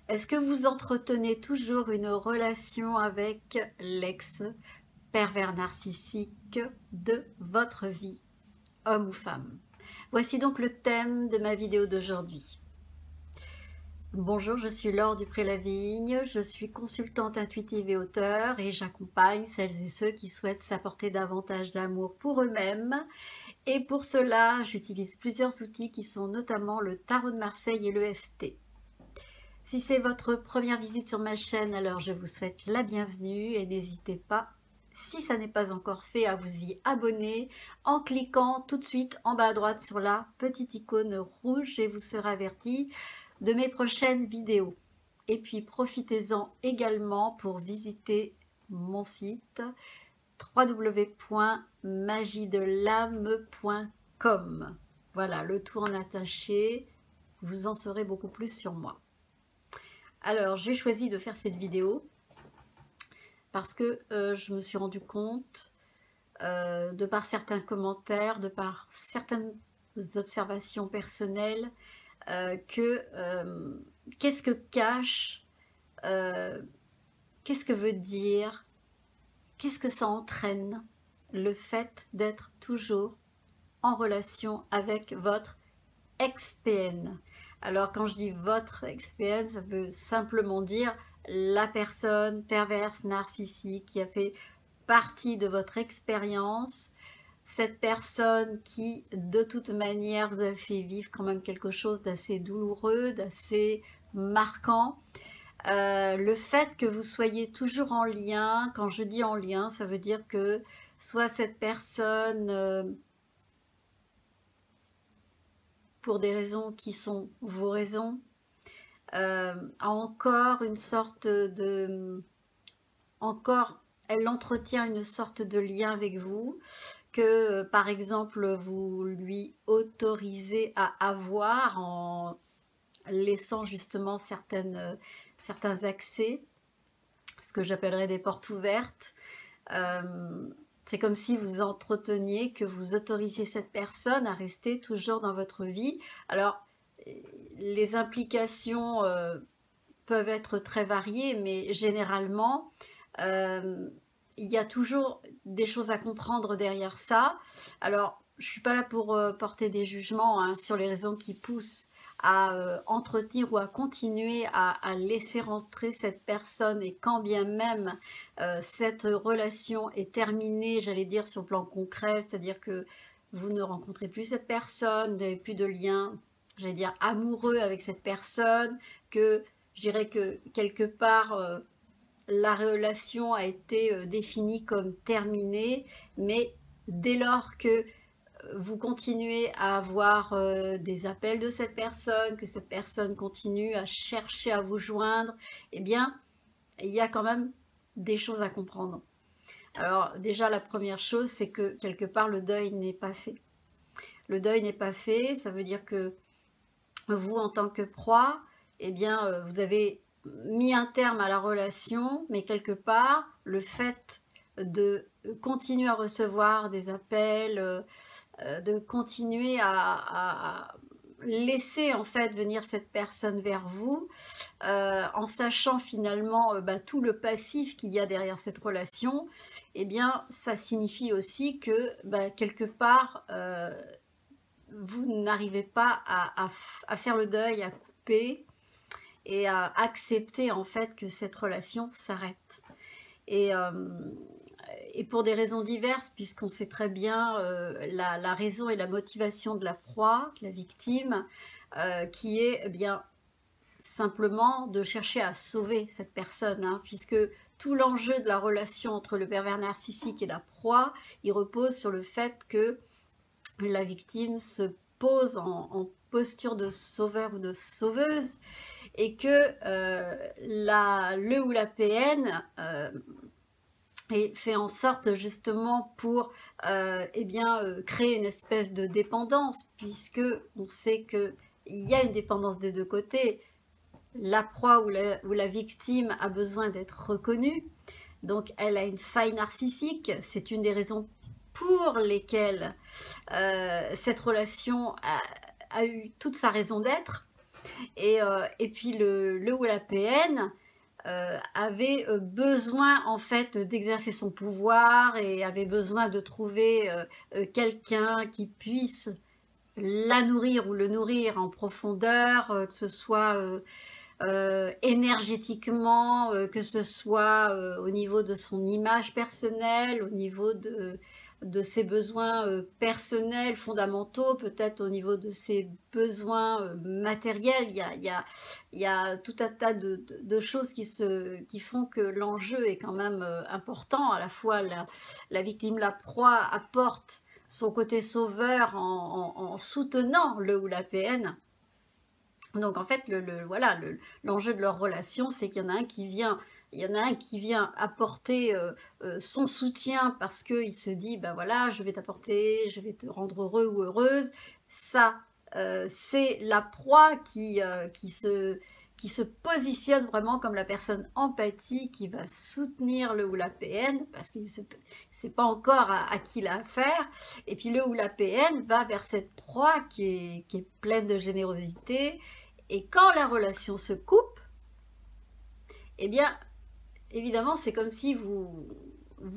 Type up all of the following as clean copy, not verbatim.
Est-ce que vous entretenez toujours une relation avec l'ex-pervers narcissique de votre vie, homme ou femme? Voici donc le thème de ma vidéo d'aujourd'hui. Bonjour, je suis Laure Dupré-Lavigne, je suis consultante intuitive et auteure et j'accompagne celles et ceux qui souhaitent s'apporter davantage d'amour pour eux-mêmes. Et pour cela, j'utilise plusieurs outils qui sont notamment le tarot de Marseille et l'EFT. Si c'est votre première visite sur ma chaîne, alors je vous souhaite la bienvenue et n'hésitez pas, si ça n'est pas encore fait, à vous y abonner en cliquant tout de suite en bas à droite sur la petite icône rouge et vous serez averti de mes prochaines vidéos. Et puis profitez-en également pour visiter mon site www.magiedelame.com. Voilà, le tout en attaché, vous en saurez beaucoup plus sur moi. Alors, j'ai choisi de faire cette vidéo parce que je me suis rendu compte, de par certains commentaires, de par certaines observations personnelles, qu'est-ce que cache, qu'est-ce que veut dire, qu'est-ce que ça entraîne le fait d'être toujours en relation avec votre ex-PN. Alors quand je dis votre ex-PN, ça veut simplement dire la personne perverse, narcissique qui a fait partie de votre expérience, cette personne qui de toute manière vous a fait vivre quand même quelque chose d'assez douloureux, d'assez marquant. Le fait que vous soyez toujours en lien, quand je dis en lien, ça veut dire que soit cette personne pour des raisons qui sont vos raisons, a encore une sorte de... Encore, elle entretient une sorte de lien avec vous, que par exemple vous lui autorisez à avoir en laissant justement certains accès, ce que j'appellerais des portes ouvertes. C'est comme si vous entreteniez, que vous autorisiez cette personne à rester toujours dans votre vie. Alors, les implications peuvent être très variées, mais généralement, il y a toujours des choses à comprendre derrière ça. Alors, je ne suis pas là pour porter des jugements sur les raisons qui poussent à entretenir ou à continuer à laisser rentrer cette personne, et quand bien même cette relation est terminée, j'allais dire sur le plan concret, c'est-à-dire que vous ne rencontrez plus cette personne, vous n'avez plus de lien, j'allais dire amoureux avec cette personne, que je dirais que quelque part la relation a été définie comme terminée, mais dès lors que vous continuez à avoir des appels de cette personne, que cette personne continue à chercher à vous joindre, eh bien, il y a quand même des choses à comprendre. Alors déjà, la première chose, c'est que quelque part, le deuil n'est pas fait. Le deuil n'est pas fait, ça veut dire que vous, en tant que proie, eh bien, vous avez mis un terme à la relation, mais quelque part, le fait de continuer à recevoir des appels, de continuer à laisser en fait venir cette personne vers vous, en sachant finalement tout le passif qu'il y a derrière cette relation, eh bien ça signifie aussi que quelque part vous n'arrivez pas à faire le deuil, à couper et à accepter en fait que cette relation s'arrête. Et pour des raisons diverses, puisqu'on sait très bien la raison et la motivation de la proie, de la victime, qui est bien simplement de chercher à sauver cette personne, puisque tout l'enjeu de la relation entre le pervers narcissique et la proie, il repose sur le fait que la victime se pose en posture de sauveur ou de sauveuse, et que le ou la PN et fait en sorte justement pour créer une espèce de dépendance, puisque on sait qu'il y a une dépendance des deux côtés. La proie ou la victime a besoin d'être reconnue, donc elle a une faille narcissique. C'est une des raisons pour lesquelles cette relation a eu toute sa raison d'être. Et puis le ou la PN avait besoin en fait d'exercer son pouvoir et avait besoin de trouver quelqu'un qui puisse la nourrir ou le nourrir en profondeur, que ce soit énergétiquement, que ce soit au niveau de son image personnelle, au niveau de ses besoins personnels, fondamentaux, peut-être au niveau de ses besoins matériels. Il y a tout un tas de choses qui font que l'enjeu est quand même important. À la fois, la victime, la proie apporte son côté sauveur en soutenant le ou la PN. Donc en fait, voilà, l'enjeu de leur relation, c'est qu'il y en a un qui vient apporter son soutien parce qu'il se dit, ben voilà, je vais t'apporter, je vais te rendre heureux ou heureuse. Ça, c'est la proie qui se positionne vraiment comme la personne empathique qui va soutenir le ou la PN parce qu'il ne sait pas encore à qui il a affaire. Et puis le ou la PN va vers cette proie qui est pleine de générosité. Et quand la relation se coupe, eh bien, évidemment, c'est comme si vous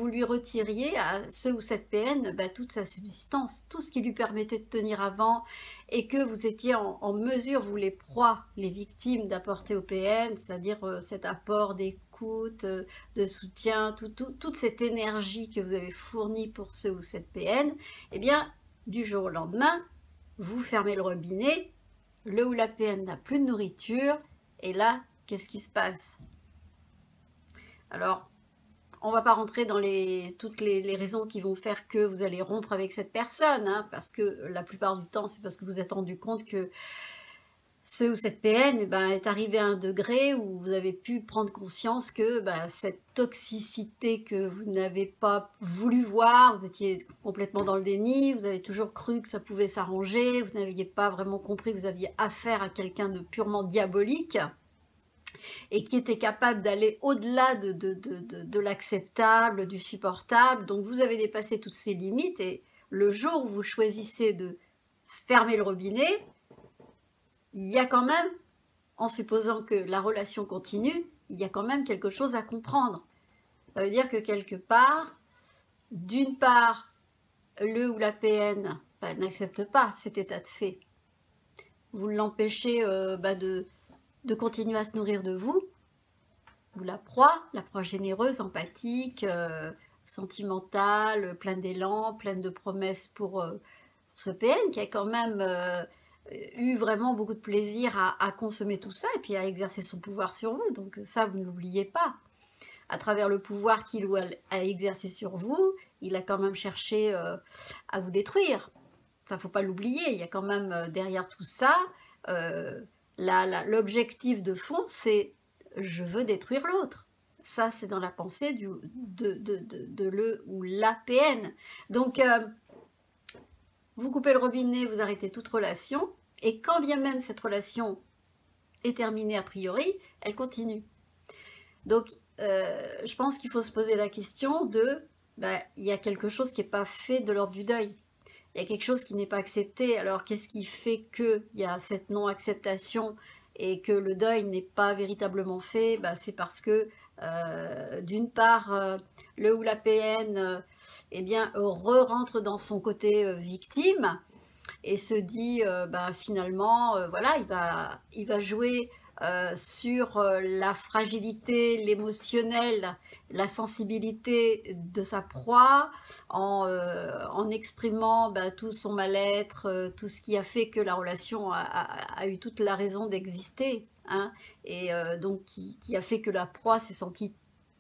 lui retiriez à ce ou cette PN toute sa subsistance, tout ce qui lui permettait de tenir avant et que vous étiez en mesure, vous les proies, les victimes, d'apporter au PN, c'est-à-dire cet apport d'écoute, de soutien, toute cette énergie que vous avez fournie pour ce ou cette PN, eh bien, du jour au lendemain, vous fermez le robinet, le ou la PN n'a plus de nourriture, et là, qu'est-ce qui se passe? Alors, on ne va pas rentrer dans toutes les raisons qui vont faire que vous allez rompre avec cette personne, hein, parce que la plupart du temps, c'est parce que vous vous êtes rendu compte que ce ou cette PN est arrivé à un degré où vous avez pu prendre conscience que cette toxicité que vous n'avez pas voulu voir, vous étiez complètement dans le déni, vous avez toujours cru que ça pouvait s'arranger, vous n'aviez pas vraiment compris que vous aviez affaire à quelqu'un de purement diabolique et qui était capable d'aller au-delà de l'acceptable, du supportable. Donc vous avez dépassé toutes ces limites et le jour où vous choisissez de fermer le robinet, il y a quand même, en supposant que la relation continue, il y a quand même quelque chose à comprendre. Ça veut dire que quelque part, d'une part, le ou la PN n'accepte pas cet état de fait. Vous l'empêchez de continuer à se nourrir de vous. Vous la proie généreuse, empathique, sentimentale, pleine d'élan, pleine de promesses pour ce PN qui a quand même eu vraiment beaucoup de plaisir à consommer tout ça et puis à exercer son pouvoir sur vous. Donc ça, vous ne l'oubliez pas. À travers le pouvoir qu'il ou elle a exercé sur vous, il a quand même cherché à vous détruire. Ça, il ne faut pas l'oublier. Il y a quand même derrière tout ça, l'objectif de fond, c'est je veux détruire l'autre. Ça, c'est dans la pensée de le ou la PN. Donc, vous coupez le robinet, vous arrêtez toute relation, et quand bien même cette relation est terminée a priori, elle continue. Donc, je pense qu'il faut se poser la question de, il y a quelque chose qui n'est pas fait de l'ordre du deuil. Il y a quelque chose qui n'est pas accepté. Alors, qu'est-ce qui fait qu'il y a cette non-acceptation et que le deuil n'est pas véritablement fait? C'est parce que, d'une part, le ou la PN re-rentre dans son côté victime et se dit finalement voilà, il va jouer sur la fragilité, l'émotionnel, la sensibilité de sa proie en exprimant tout son mal-être, tout ce qui a fait que la relation a eu toute la raison d'exister, hein, et donc qui a fait que la proie s'est sentie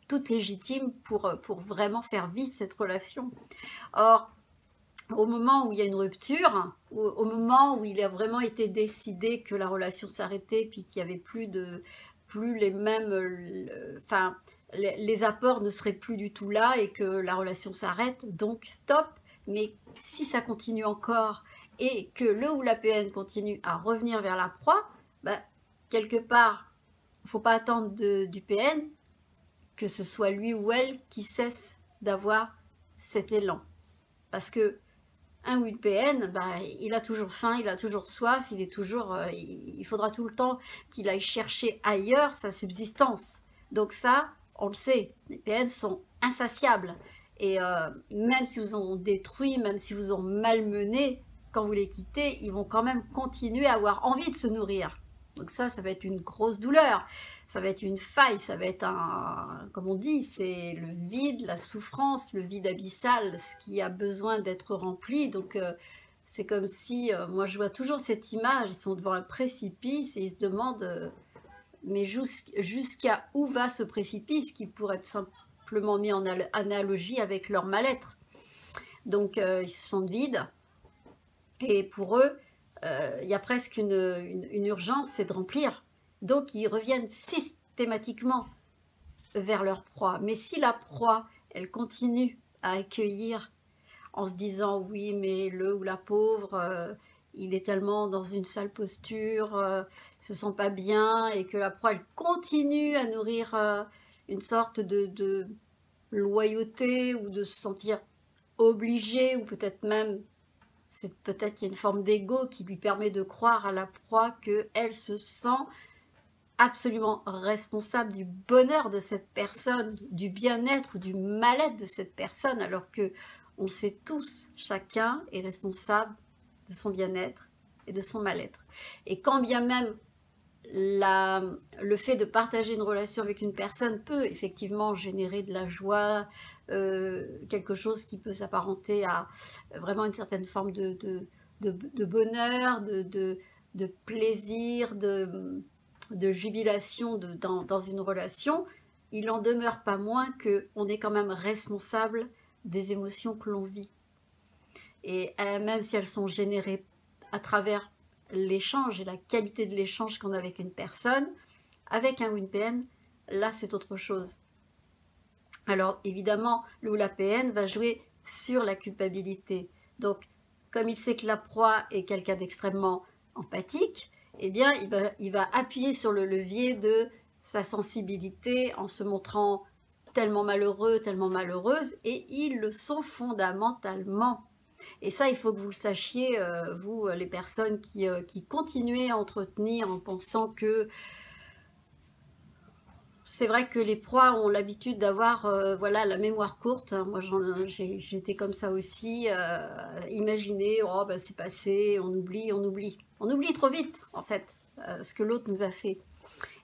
toute légitime pour vraiment faire vivre cette relation. Or, au moment où il y a une rupture, au moment où il a vraiment été décidé que la relation s'arrêtait, puis qu'il n'y avait plus les mêmes, les apports ne seraient plus du tout là et que la relation s'arrête, donc stop. Mais si ça continue encore et que le ou la PN continue à revenir vers la proie, quelque part, il ne faut pas attendre du PN que ce soit lui ou elle qui cesse d'avoir cet élan. Parce que Un ou une PN, bah, il a toujours faim, il a toujours soif, il faudra tout le temps qu'il aille chercher ailleurs sa subsistance. Donc ça, on le sait, les PN sont insatiables. Et même si vous en détruit, même si vous en malmenez, quand vous les quittez, ils vont quand même continuer à avoir envie de se nourrir. Donc ça va être une grosse douleur, ça va être une faille, ça va être comme on dit, c'est le vide, la souffrance, le vide abyssal, ce qui a besoin d'être rempli. Donc c'est comme si, moi je vois toujours cette image, ils sont devant un précipice et ils se demandent, mais jusqu'à où va ce précipice qui pourrait être simplement mis en analogie avec leur mal-être. Donc ils se sentent vides et pour eux, il y a presque une urgence, c'est de remplir. Donc ils reviennent systématiquement vers leur proie. Mais si la proie, elle continue à accueillir en se disant oui, mais le ou la pauvre, il est tellement dans une sale posture, il se sent pas bien, et que la proie, elle continue à nourrir une sorte de loyauté ou de se sentir obligé, ou peut-être même peut-être qu'il y a une forme d'ego qui lui permet de croire à la proie qu'elle se sent absolument responsable du bonheur de cette personne, du bien-être ou du mal-être de cette personne, alors que on le sait tous, chacun est responsable de son bien-être et de son mal-être. Et quand bien même le fait de partager une relation avec une personne peut effectivement générer de la joie, quelque chose qui peut s'apparenter à vraiment une certaine forme de bonheur, de plaisir, de jubilation dans une relation, il n'en demeure pas moins qu'on est quand même responsable des émotions que l'on vit. Et même si elles sont générées à travers l'échange et la qualité de l'échange qu'on a avec une personne, avec un ou une PN, là c'est autre chose. Alors évidemment, le ou la PN va jouer sur la culpabilité. Donc, comme il sait que la proie est quelqu'un d'extrêmement empathique, eh bien, il va appuyer sur le levier de sa sensibilité en se montrant tellement malheureux, tellement malheureuse, et ils le sont fondamentalement. Et ça, il faut que vous le sachiez, vous, les personnes qui continuez à entretenir en pensant que c'est vrai que les proies ont l'habitude d'avoir voilà, la mémoire courte. Moi, j'étais comme ça aussi. Imaginez, oh, ben, c'est passé, on oublie, on oublie. On oublie trop vite, en fait, ce que l'autre nous a fait.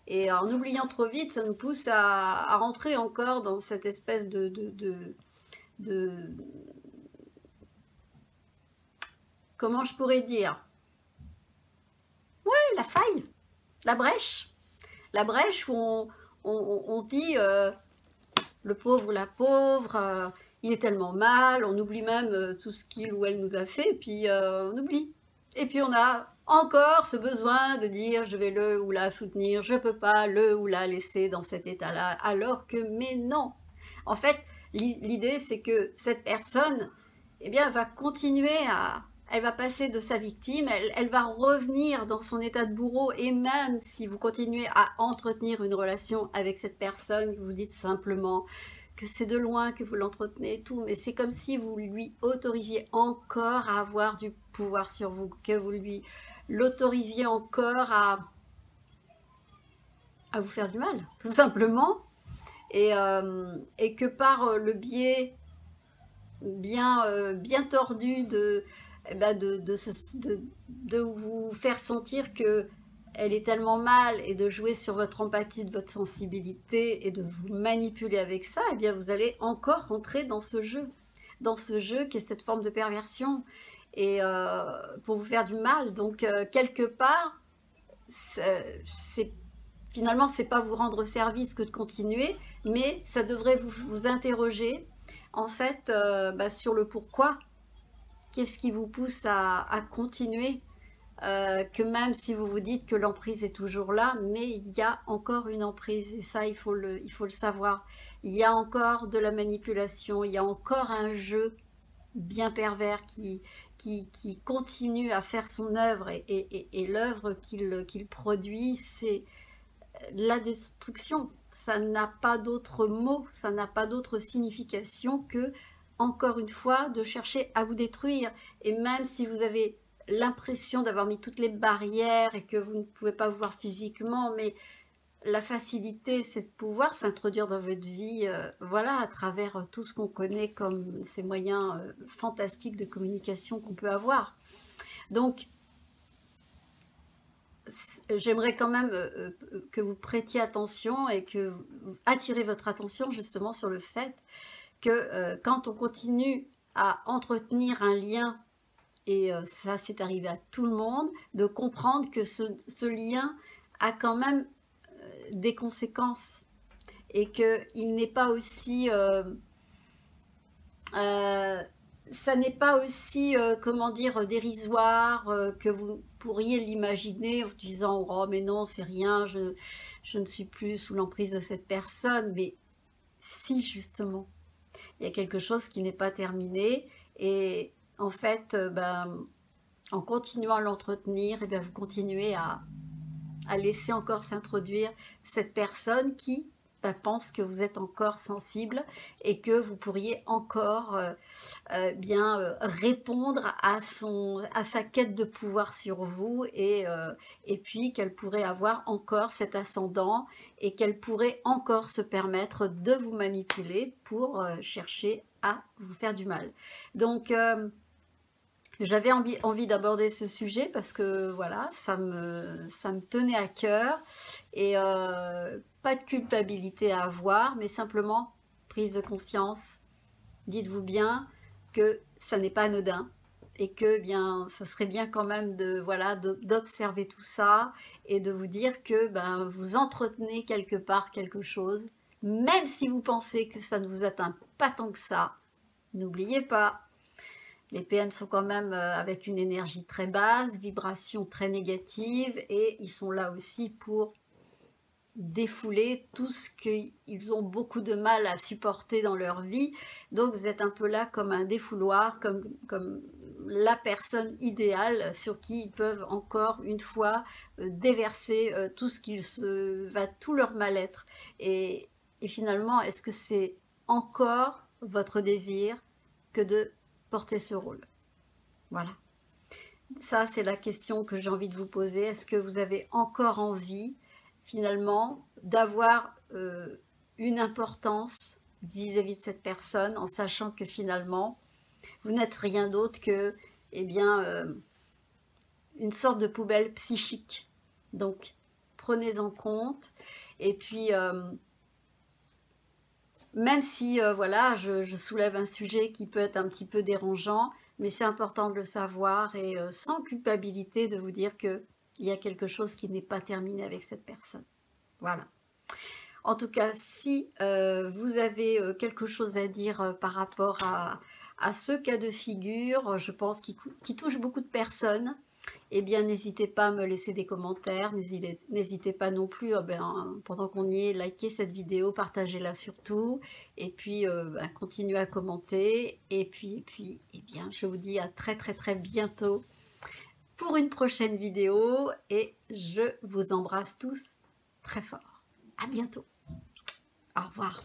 Et en oubliant trop vite, ça nous pousse à rentrer encore dans cette espèce de comment je pourrais dire? Ouais, la faille, la brèche. La brèche où on se dit, le pauvre ou la pauvre, il est tellement mal, on oublie même tout ce qu'il ou elle nous a fait, et puis on oublie. Et puis on a encore ce besoin de dire je vais le ou la soutenir, je peux pas le ou la laisser dans cet état-là, alors que mais non. En fait, l'idée c'est que cette personne, eh bien, va continuer elle va passer de sa victime, elle va revenir dans son état de bourreau, et même si vous continuez à entretenir une relation avec cette personne, vous dites simplement que c'est de loin que vous l'entretenez et tout, mais c'est comme si vous lui autorisiez encore à avoir du pouvoir sur vous, que vous l'autorisiez encore à vous faire du mal, tout simplement, et que par le biais bien tordu eh ben de vous faire sentir que elle est tellement mal, et de jouer sur votre empathie, de votre sensibilité, et de vous manipuler avec ça, eh bien vous allez encore rentrer dans ce jeu qui est cette forme de perversion, et pour vous faire du mal. Donc quelque part, finalement c'est pas vous rendre service que de continuer, mais ça devrait vous interroger en fait sur le pourquoi. Qu'est-ce qui vous pousse à continuer, que même si vous vous dites que l'emprise est toujours là, mais il y a encore une emprise, et ça il faut le savoir. Il y a encore de la manipulation, il y a encore un jeu bien pervers qui continue à faire son œuvre, et l'œuvre qu'il produit, c'est la destruction. Ça n'a pas d'autre mot, ça n'a pas d'autre signification que encore une fois, de chercher à vous détruire. Et même si vous avez l'impression d'avoir mis toutes les barrières et que vous ne pouvez pas vous voir physiquement, mais la facilité, c'est de pouvoir s'introduire dans votre vie, voilà, à travers tout ce qu'on connaît comme ces moyens fantastiques de communication qu'on peut avoir. Donc, j'aimerais quand même que vous prêtiez attention et que vous attirez votre attention justement sur le fait que quand on continue à entretenir un lien, et ça c'est arrivé à tout le monde, de comprendre que ce lien a quand même des conséquences et qu'il n'est pas aussi... ça n'est pas aussi, comment dire, dérisoire que vous pourriez l'imaginer en vous disant oh mais non c'est rien, je ne suis plus sous l'emprise de cette personne, mais si justement il y a quelque chose qui n'est pas terminé et en fait en continuant à l'entretenir, et bien vous continuez à laisser encore s'introduire cette personne qui pense que vous êtes encore sensible et que vous pourriez encore répondre à sa quête de pouvoir sur vous et puis qu'elle pourrait avoir encore cet ascendant et qu'elle pourrait encore se permettre de vous manipuler pour chercher à vous faire du mal. Donc j'avais envie d'aborder ce sujet parce que voilà, ça me tenait à cœur et pas de culpabilité à avoir, mais simplement prise de conscience. Dites-vous bien que ça n'est pas anodin et que bien, ça serait bien quand même d'observer tout ça et de vous dire que vous entretenez quelque part quelque chose, même si vous pensez que ça ne vous atteint pas tant que ça. N'oubliez pas. Les PN sont quand même avec une énergie très basse, vibration très négative et ils sont là aussi pour défouler tout ce qu'ils ont beaucoup de mal à supporter dans leur vie. Donc vous êtes un peu là comme un défouloir, comme la personne idéale sur qui ils peuvent encore une fois déverser tout leur mal-être. Et finalement, est-ce que c'est encore votre désir que de porter ce rôle? Voilà. Ça, c'est la question que j'ai envie de vous poser. Est-ce que vous avez encore envie, finalement, d'avoir une importance vis-à-vis de cette personne, en sachant que finalement, vous n'êtes rien d'autre que, une sorte de poubelle psychique. Donc, prenez en compte. Et puis, même si, voilà, je soulève un sujet qui peut être un petit peu dérangeant, mais c'est important de le savoir et sans culpabilité de vous dire qu'il y a quelque chose qui n'est pas terminé avec cette personne. Voilà. En tout cas, si vous avez quelque chose à dire par rapport à ce cas de figure, je pense qui touche beaucoup de personnes, eh bien n'hésitez pas à me laisser des commentaires, n'hésitez pas non plus, pendant qu'on y est, likez cette vidéo, partagez-la surtout, et puis continuez à commenter, et puis, eh bien, je vous dis à très très très bientôt pour une prochaine vidéo, et je vous embrasse tous très fort. À bientôt. Au revoir.